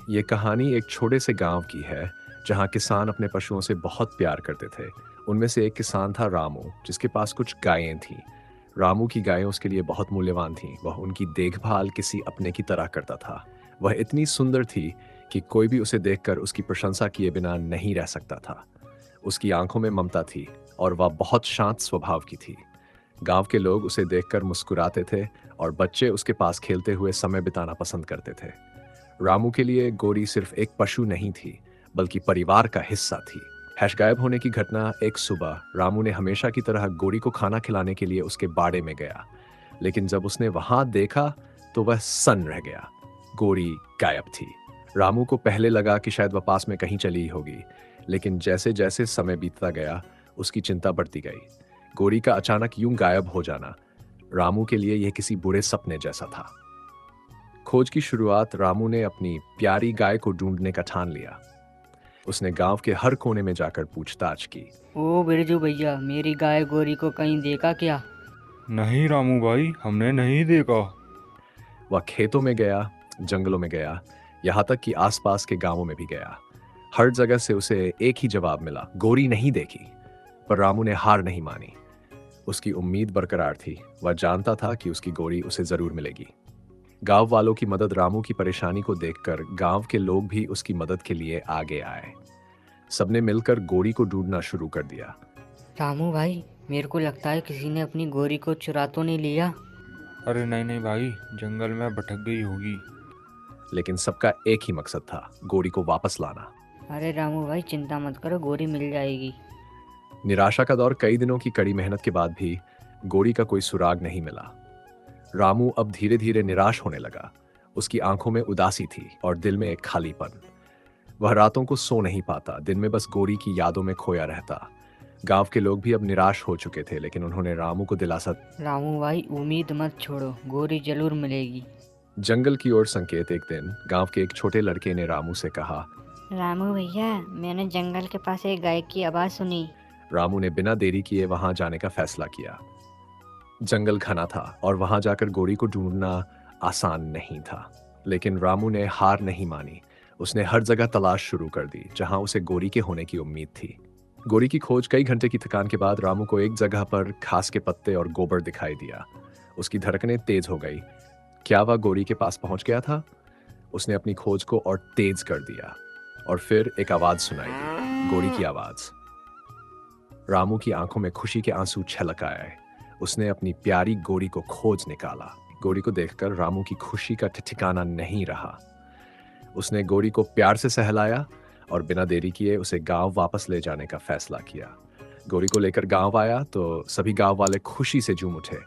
ये कहानी एक छोटे से गांव की है जहां किसान अपने पशुओं से बहुत प्यार करते थे। उनमें से एक किसान था रामू, जिसके पास कुछ गायें थीं। रामू की गायें उसके लिए बहुत मूल्यवान थीं। वह उनकी देखभाल किसी अपने की तरह करता था। वह इतनी सुंदर थी कि कोई भी उसे देखकर उसकी प्रशंसा किए बिना नहीं रह सकता था। उसकी आंखों में ममता थी और वह बहुत शांत स्वभाव की थी। गांव के लोग उसे देखकर मुस्कुराते थे और बच्चे उसके पास खेलते हुए समय बिताना पसंद करते थे। रामू के लिए गोरी सिर्फ एक पशु नहीं थी, बल्कि परिवार का हिस्सा थी। हैश गायब होने की घटना। एक सुबह रामू ने हमेशा की तरह गोरी को खाना खिलाने के लिए उसके बाड़े में गया, लेकिन जब उसने वहां देखा तो वह सन्न रह गया। गोरी गायब थी। रामू को पहले लगा कि शायद वह पास में कहीं चली होगी, लेकिन जैसे जैसे समय बीतता गया उसकी चिंता बढ़ती गई। गोरी का अचानक यूं गायब हो जाना रामू के लिए यह किसी बुरे सपने जैसा था। खोज की शुरुआत रामू ने अपनी प्यारी गाय को ढूंढने का ठान लिया। उसने गांव के हर कोने में जाकर पूछताछ की। ओ बिरजू भैया, मेरी गाय गोरी को कहीं देखा क्या? नहीं रामू भाई, हमने नहीं देखा। वह खेतों में गया, जंगलों में गया, यहाँ तक कि आसपास के गांवों में भी गया। हर जगह से उसे एक ही जवाब मिला, गोरी नहीं देखी। पर रामू ने हार नहीं मानी। उसकी उम्मीद बरकरार थी। वह जानता था कि उसकी गोरी उसे जरूर मिलेगी। गांव वालों की मदद। रामू की परेशानी को देखकर गांव के लोग भी उसकी मदद के लिए आगे आए। सबने मिलकर गोरी को ढूंढना शुरू कर दिया। रामू भाई, मेरे को लगता है किसी ने अपनी गोरी को चुरा तो नहीं लिया। अरे नहीं नहीं भाई, जंगल में भटक गई होगी। लेकिन सबका एक ही मकसद था, गोरी को वापस लाना। अरे रामू भाई, चिंता मत करो, गोरी मिल जाएगी। निराशा का दौर। कई दिनों की कड़ी मेहनत के बाद भी गोरी का कोई सुराग नहीं मिला। रामू अब धीरे धीरे निराश होने लगा। उसकी आंखों में उदासी थी और दिल में एक खालीपन। वह रातों को सो नहीं पाता, दिन में बस गोरी की यादों में खोया रहता। गांव के लोग भी अब निराश हो चुके थे, लेकिन उन्होंने रामू को दिलासा। रामू भाई, उम्मीद मत छोड़ो, गोरी जरूर मिलेगी। जंगल की ओर संकेत। एक दिन गांव के एक छोटे लड़के ने रामू से कहा। रामू भैया, मैंने जंगल के पास एक गाय की आवाज सुनी। रामू ने बिना देरी किए वहां जाने का फैसला किया। जंगल घना था और वहां जाकर गोरी को ढूंढना आसान नहीं था, लेकिन रामू ने हार नहीं मानी। उसने हर जगह तलाश शुरू कर दी जहां उसे गोरी के होने की उम्मीद थी। गोरी की खोज। कई घंटे की थकान के बाद रामू को एक जगह पर घास के पत्ते और गोबर दिखाई दिया। उसकी धड़कनें तेज हो गई। क्या वह गोरी के पास पहुंच गया था? उसने अपनी खोज को और तेज कर दिया और फिर एक आवाज सुनाई दी, गोरी की आवाज। रामू की आंखों में खुशी के आंसू छलक आए। उसने अपनी प्यारी गोरी को खोज निकाला। गोरी को देखकर रामू की खुशी का ठिकाना नहीं रहा। उसने गोरी को प्यार से सहलाया और बिना देरी किए उसे गांव वापस ले जाने का फैसला किया। गोरी को लेकर गांव आया तो सभी गांव वाले खुशी से झूम उठे।